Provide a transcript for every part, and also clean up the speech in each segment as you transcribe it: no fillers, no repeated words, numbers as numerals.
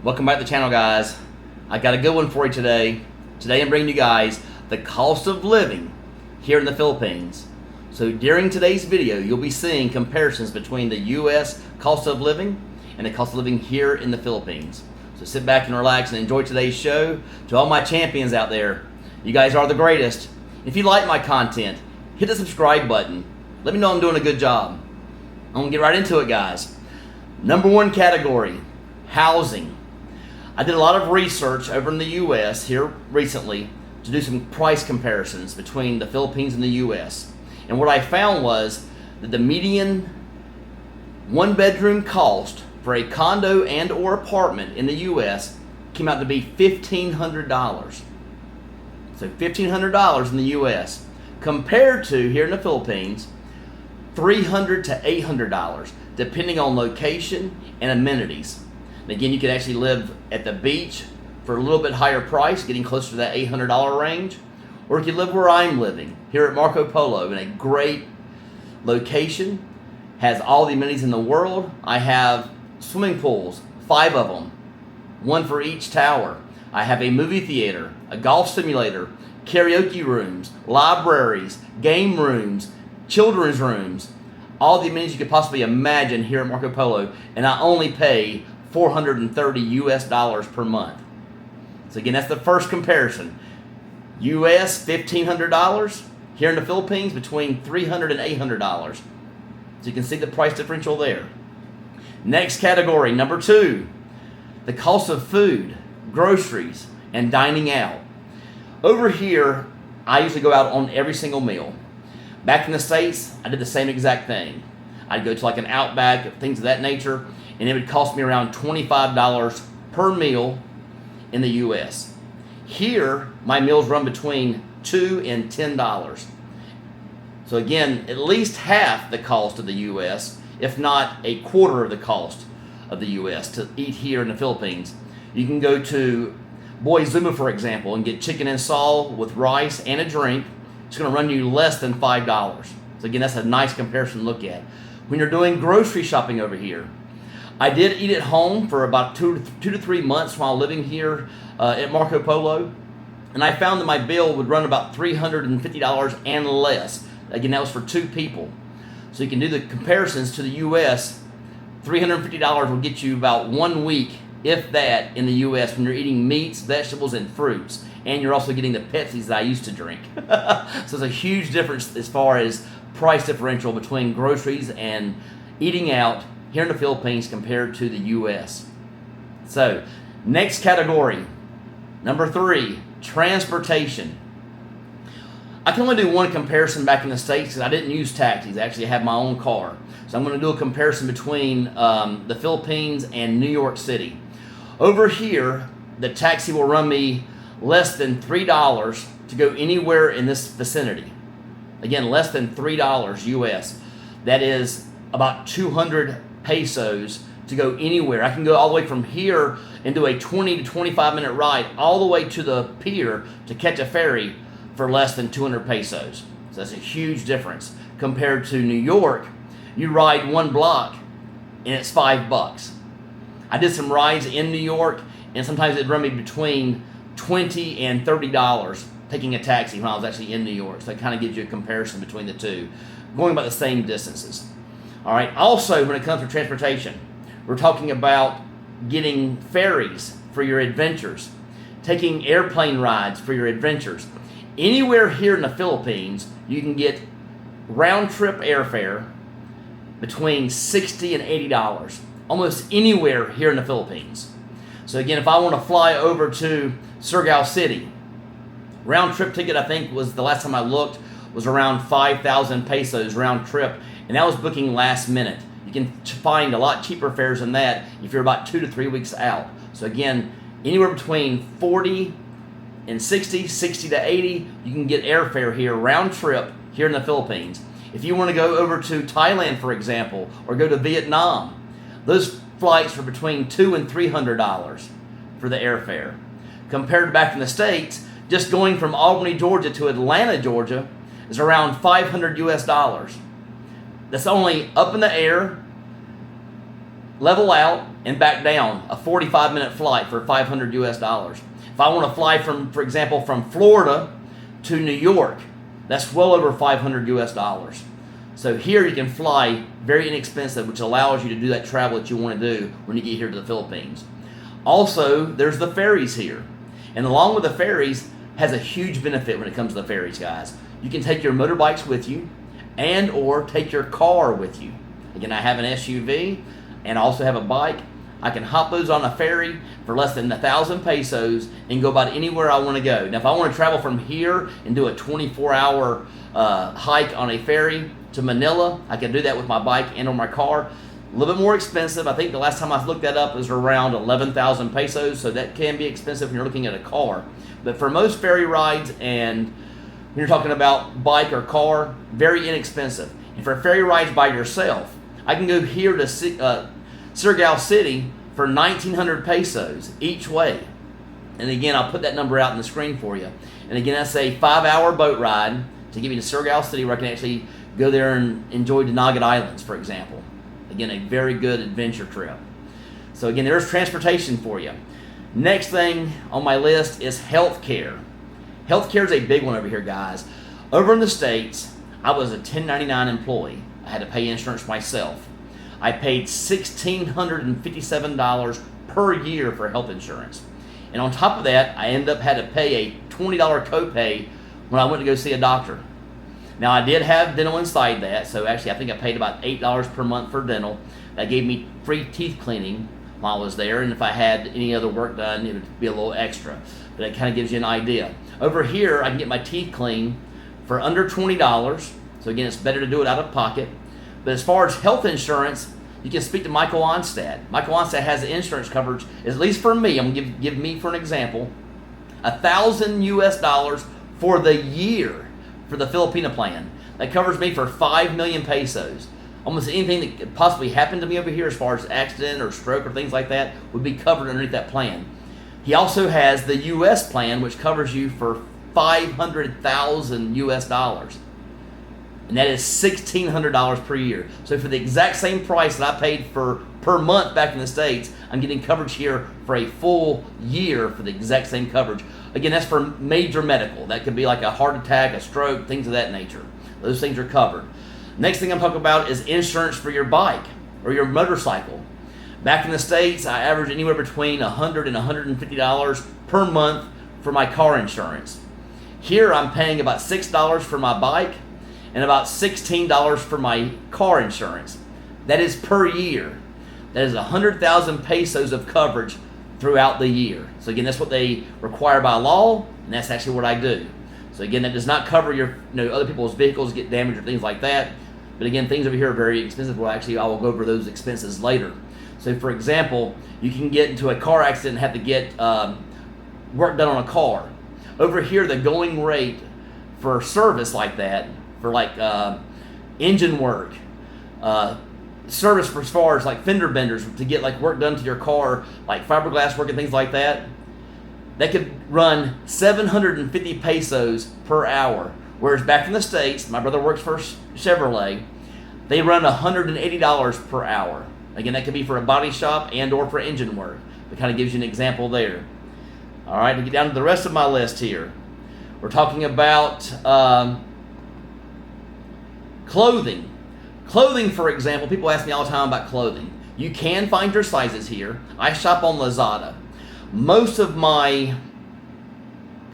Welcome back to the channel, guys. I got a good one for you today. Today I'm bringing you guys the cost of living here in the Philippines. So during today's video, you'll be seeing comparisons between the U.S. cost of living and the cost of living here in the Philippines. So sit back and relax and enjoy today's show. To all my champions out there, you guys are the greatest. If you like my content, hit the subscribe button. Let me know I'm doing a good job. I'm gonna get right into it, guys. Number one category, housing. I did a lot of research over in the U.S. here recently to do some price comparisons between the Philippines and the U.S. And what I found was that the median one-bedroom cost for a condo and or apartment in the U.S. came out to be $1,500. So $1,500 in the U.S. compared to here in the Philippines, $300 to $800, depending on location and amenities. And again, you could actually live at the beach for a little bit higher price, getting closer to that $800 range. Or you could live where I'm living, here at Marco Polo, in a great location, has all the amenities in the world. I have swimming pools, 5 of them, 1 for each tower. I have a movie theater, a golf simulator, karaoke rooms, libraries, game rooms, children's rooms, all the amenities you could possibly imagine here at Marco Polo, and I only pay $430 US per month. So again, that's the first comparison. US $1,500, here in the Philippines between $300 and $800. So you can see the price differential there. Next category, number 2, the cost of food, groceries, and dining out. Over here, I usually go out on every single meal. Back in the States, I did the same exact thing. I'd go to like an Outback, things of that nature, and it would cost me around $25 per meal in the U.S. Here, my meals run between $2 and $10. So again, at least half the cost of the U.S., if not a quarter of the cost of the U.S. to eat here in the Philippines. You can go to Boy Zuma, for example, and get chicken and sal with rice and a drink. It's going to run you less than $5. So again, that's a nice comparison to look at. When you're doing grocery shopping over here, I did eat at home for about two to 3 months while living here at Marco Polo, and I found that my bill would run about $350 and less. Again, that was for 2 people. So you can do the comparisons to the U.S. $350 will get you about 1 week, if that, in the U.S. when you're eating meats, vegetables, and fruits. And you're also getting the Pepsis that I used to drink. So it's a huge difference as far as price differential between groceries and eating out here in the Philippines compared to the U.S. So, next category, number 3, transportation. I can only do one comparison back in the States because I didn't use taxis. I actually have my own car. So I'm going to do a comparison between the Philippines and New York City. Over here, the taxi will run me less than $3 to go anywhere in this vicinity. Again, less than $3 US. That is about 200 pesos to go anywhere. I can go all the way from here and do a 20 to 25 minute ride all the way to the pier to catch a ferry for less than 200 pesos. So that's a huge difference. Compared to New York, you ride 1 block and it's $5. I did some rides in New York and sometimes it'd run me between $20 and $30 taking a taxi when I was actually in New York. So it kind of gives you a comparison between the two, going about the same distances. All right, also when it comes to transportation, we're talking about getting ferries for your adventures, taking airplane rides for your adventures. Anywhere here in the Philippines, you can get round-trip airfare between $60 and $80, almost anywhere here in the Philippines. So again, if I want to fly over to Surigao City, round-trip ticket, I think, was the last time I looked, was around 5,000 pesos round-trip, and that was booking last minute. You can find a lot cheaper fares than that if you're about 2 to 3 weeks out. So again, anywhere between 40 and 60 to 80, you can get airfare here, round-trip, here in the Philippines. If you want to go over to Thailand, for example, or go to Vietnam, those flights are between $200 and $300 for the airfare. Compared to back in the States, just going from Albany, Georgia to Atlanta, Georgia is around $500 US. That's only up in the air, level out, and back down, a 45-minute flight for $500 US. If I want to fly from, for example, from Florida to New York, that's well over $500 US. So here you can fly very inexpensive, which allows you to do that travel that you want to do when you get here to the Philippines. Also, there's the ferries here. And along with the ferries, has a huge benefit when it comes to the ferries, guys. You can take your motorbikes with you and or take your car with you. Again, I have an SUV and I also have a bike. I can hop those on a ferry for less than 1,000 pesos and go about anywhere I want to go. Now, if I want to travel from here and do a 24-hour hike on a ferry to Manila, I can do that with my bike and on my car. A little bit more expensive. I think the last time I looked that up was around 11,000 pesos, so that can be expensive when you're looking at a car. But for most ferry rides, and when you're talking about bike or car, very inexpensive. And for ferry rides by yourself, I can go here to Surigao City for 1,900 pesos each way. And again, I'll put that number out on the screen for you. And again, that's a 5-hour boat ride to get me to Surigao City, where I can actually go there and enjoy the Nugget Islands, for example. Again, a very good adventure trip. So again, there's transportation for you. Next thing on my list is healthcare. Healthcare is a big one over here, guys. Over in the States, I was a 1099 employee. I had to pay insurance myself. I paid $1,657 per year for health insurance. And on top of that, I ended up had to pay a $20 copay when I went to go see a doctor. Now, I did have dental inside that, so actually I think I paid about $8 per month for dental. That gave me free teeth cleaning while I was there, and if I had any other work done, it would be a little extra. But it kind of gives you an idea. Over here, I can get my teeth cleaned for under $20, so again, it's better to do it out of pocket. But as far as health insurance, you can speak to Michael Onstad. Michael Onstad has the insurance coverage, at least for me, I'm going to give me for an example, $1,000 US for the year for the Filipina plan. That covers me for 5 million pesos. Almost anything that could possibly happen to me over here as far as accident or stroke or things like that would be covered underneath that plan. He also has the US plan, which covers you for 500,000 US dollars. And that is $1,600 per year. So for the exact same price that I paid for per month back in the States, I'm getting coverage here for a full year for the exact same coverage. Again, that's for major medical. That could be like a heart attack, a stroke, things of that nature. Those things are covered. Next thing I'm talking about is insurance for your bike or your motorcycle. Back in the States, I averaged anywhere between $100 and $150 per month for my car insurance. Here, I'm paying about $6 for my bike and about $16 for my car insurance. That is per year. That is 100,000 pesos of coverage throughout the year. So again, that's what they require by law, and that's actually what I do. So again, that does not cover your, other people's vehicles get damaged or things like that. But again, things over here are very expensive. Well, actually, I will go over those expenses later. So for example, you can get into a car accident and have to get work done on a car. Over here, the going rate for service like that, for like engine work, service for as far as like fender benders to get like work done to your car, like fiberglass work and things like that, that could run 750 pesos per hour. Whereas back in the States, my brother works for Chevrolet, they run $180 per hour. Again, that could be for a body shop and or for engine work. It kind of gives you an example there. All right, to get down to the rest of my list here, we're talking about clothing. Clothing, for example, people ask me all the time about clothing. You can find your sizes here. I shop on Lazada. Most of my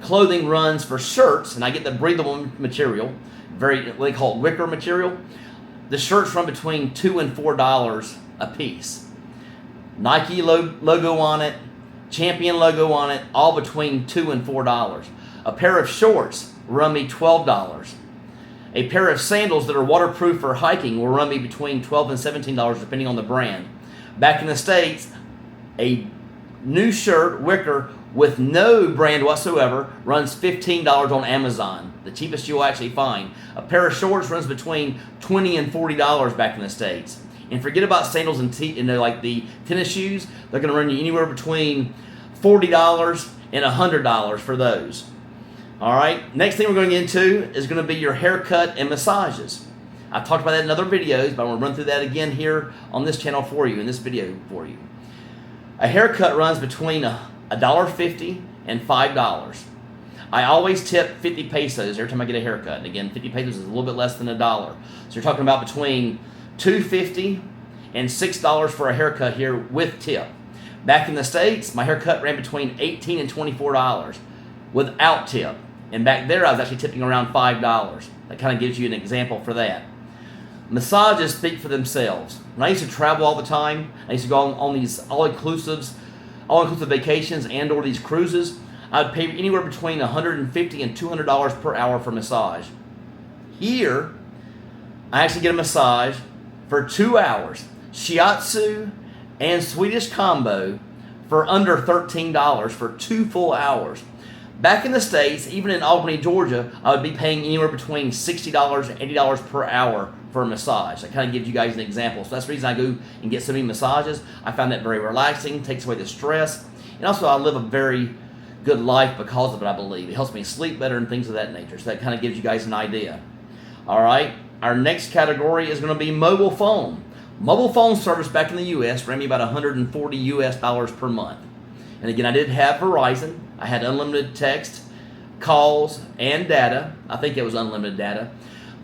clothing runs for shirts, and I get the breathable material, what they call wicker material. The shirts run between $2 and $4 a piece. Nike logo on it, Champion logo on it, all between $2 and $4. A pair of shorts run me $12. A pair of sandals that are waterproof for hiking will run me between $12 and $17 depending on the brand. Back in the States, a new shirt, wicker, with no brand whatsoever, runs $15 on Amazon, the cheapest you'll actually find. A pair of shorts runs between $20 and $40 back in the States. And forget about sandals and like the tennis shoes. They're going to run you anywhere between $40 and $100 for those. All right. Next thing we're going to get into is going to be your haircut and massages. I've talked about that in other videos, but I'm going to run through that again here on this channel for you, in this video for you. A haircut runs between $1.50 and $5. I always tip 50 pesos every time I get a haircut. And again, 50 pesos is a little bit less than $1. So you're talking about between $2.50 and $6 for a haircut here with tip. Back in the States, my haircut ran between $18 and $24 without tip. And back there, I was actually tipping around $5. That kind of gives you an example for that. Massages speak for themselves. When I used to travel all the time, I used to go on these all-inclusive vacations and or these cruises, I would pay anywhere between $150 and $200 per hour for massage. Here, I actually get a massage for 2 hours, shiatsu and Swedish combo, for under $13 for 2 full hours. Back in the States, even in Albany, Georgia, I would be paying anywhere between $60 and $80 per hour for a massage. That kind of gives you guys an example. So that's the reason I go and get so many massages. I find that very relaxing, takes away the stress, and also I live a very good life because of it, I believe. It helps me sleep better and things of that nature. So that kind of gives you guys an idea. All right, our next category is going to be mobile phone. Mobile phone service back in the U.S. ran me about $140 per month. And again, I did have Verizon. I had unlimited text, calls, and data. I think it was unlimited data.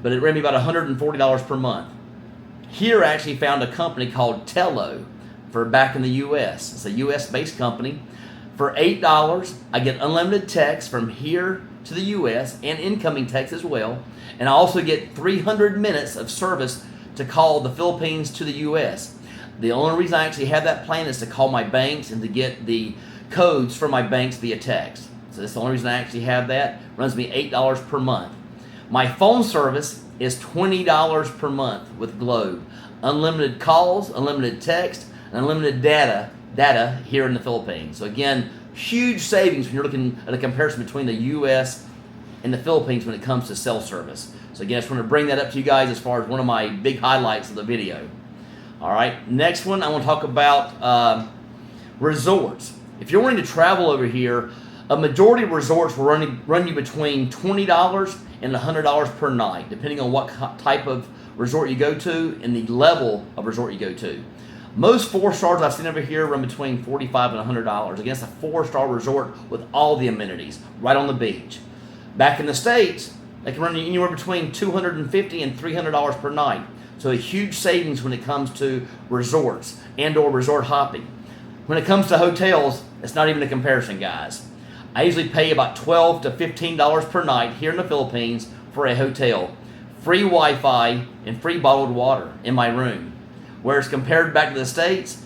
But it ran me about $140 per month. Here I actually found a company called Tello for back in the U.S. It's a U.S.-based company. For $8, I get unlimited text from here to the U.S. and incoming text as well. And I also get 300 minutes of service to call the Philippines to the U.S. The only reason I actually have that plan is to call my banks and to get the codes from my banks via text. So that's the only reason I actually have that. It runs me $8 per month. My phone service is $20 per month with Globe. Unlimited calls, unlimited text, and unlimited data here in the Philippines. So again, huge savings when you're looking at a comparison between the U.S. and the Philippines when it comes to cell service. So again, I just want to bring that up to you guys as far as one of my big highlights of the video. All right, next one I want to talk about resorts. If you're wanting to travel over here, a majority of resorts will run you between $20 and $100 per night, depending on what type of resort you go to and the level of resort you go to. Most 4-stars I've seen over here run between $45 and $100. Again, it's a 4-star resort with all the amenities right on the beach. Back in the States, they can run you anywhere between $250 and $300 per night. So a huge savings when it comes to resorts and or resort hopping. When it comes to hotels, it's not even a comparison, guys. I usually pay about $12 to $15 per night here in the Philippines for a hotel. Free Wi-Fi and free bottled water in my room. Whereas compared back to the States,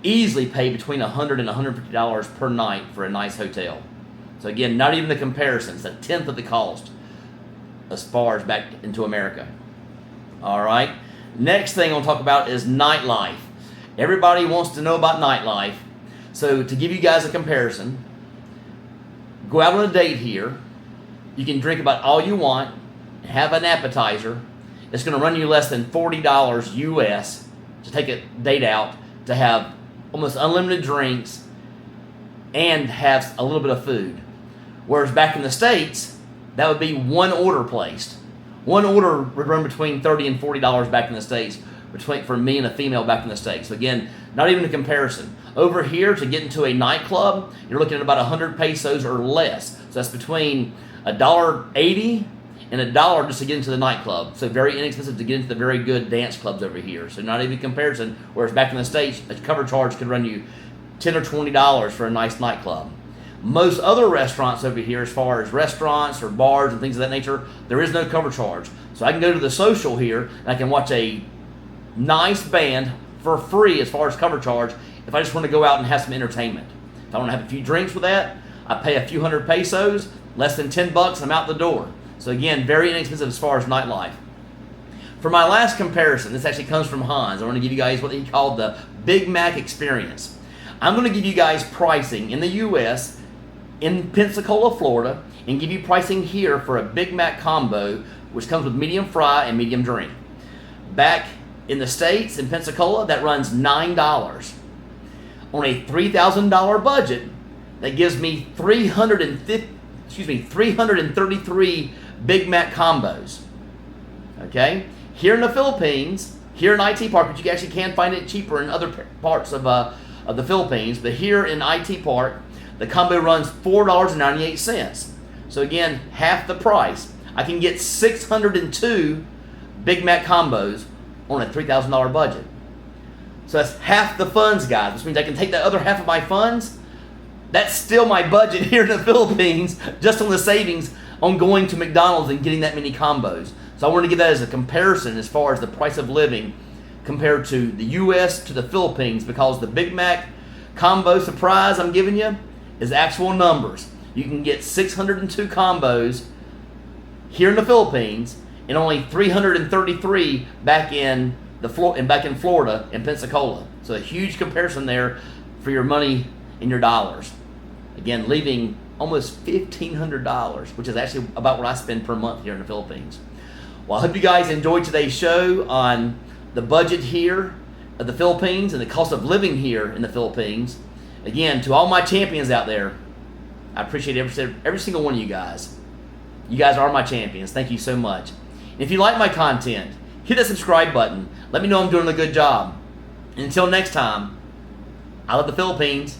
easily pay between $100 and $150 per night for a nice hotel. So again, not even the comparison. It's a tenth of the cost as far as back into America. All right. Next thing I want to talk about is nightlife. Everybody wants to know about nightlife. So to give you guys a comparison, go out on a date here. You can drink about all you want, have an appetizer. It's going to run you less than $40 US to take a date out, to have almost unlimited drinks and have a little bit of food. Whereas back in the States, that would be one order placed. One order would run between $30 and $40 back in the States for me and a female back in the States. So again, not even a comparison. Over here, to get into a nightclub, you're looking at about 100 pesos or less. So that's between $1.80 and $1 just to get into the nightclub. So very inexpensive to get into the very good dance clubs over here. So not even a comparison, whereas back in the States, a cover charge could run you $10 or $20 for a nice nightclub. Most other restaurants over here, as far as restaurants or bars and things of that nature, there is no cover charge. So I can go to the social here and I can watch a nice band for free as far as cover charge if I just want to go out and have some entertainment. If I want to have a few drinks with that, I pay a few hundred pesos, less than $10, I'm out the door. So again, very inexpensive as far as nightlife. For my last comparison, this actually comes from Hans. I want to give you guys what he called the Big Mac experience. I'm going to give you guys pricing in the U.S., in Pensacola, Florida, and give you pricing here for a Big Mac combo, which comes with medium fry and medium drink. Back in the States, in Pensacola, that runs $9. On a $3,000 budget, that gives me 333 Big Mac combos. Okay? Here in the Philippines, here in IT Park, but you actually can find it cheaper in other parts of of the Philippines, but here in IT Park, the combo runs $4.98. So again, half the price. I can get 602 Big Mac combos on a $3,000 budget. So that's half the funds, guys, which means I can take that other half of my funds. That's still my budget here in the Philippines, just on the savings on going to McDonald's and getting that many combos. So I want to give that as a comparison as far as the price of living compared to the U.S. to the Philippines, because the Big Mac combo surprise I'm giving you is actual numbers. You can get 602 combos here in the Philippines and only 333 back in Florida and Pensacola. So a huge comparison there for your money and your dollars. Again, leaving almost $1,500, which is actually about what I spend per month here in the Philippines. Well, I hope you guys enjoyed today's show on the budget here of the Philippines and the cost of living here in the Philippines. Again, to all my champions out there, I appreciate every single one of you guys. You guys are my champions. Thank you so much. And if you like my content, hit that subscribe button. Let me know I'm doing a good job. And until next time, I love the Philippines.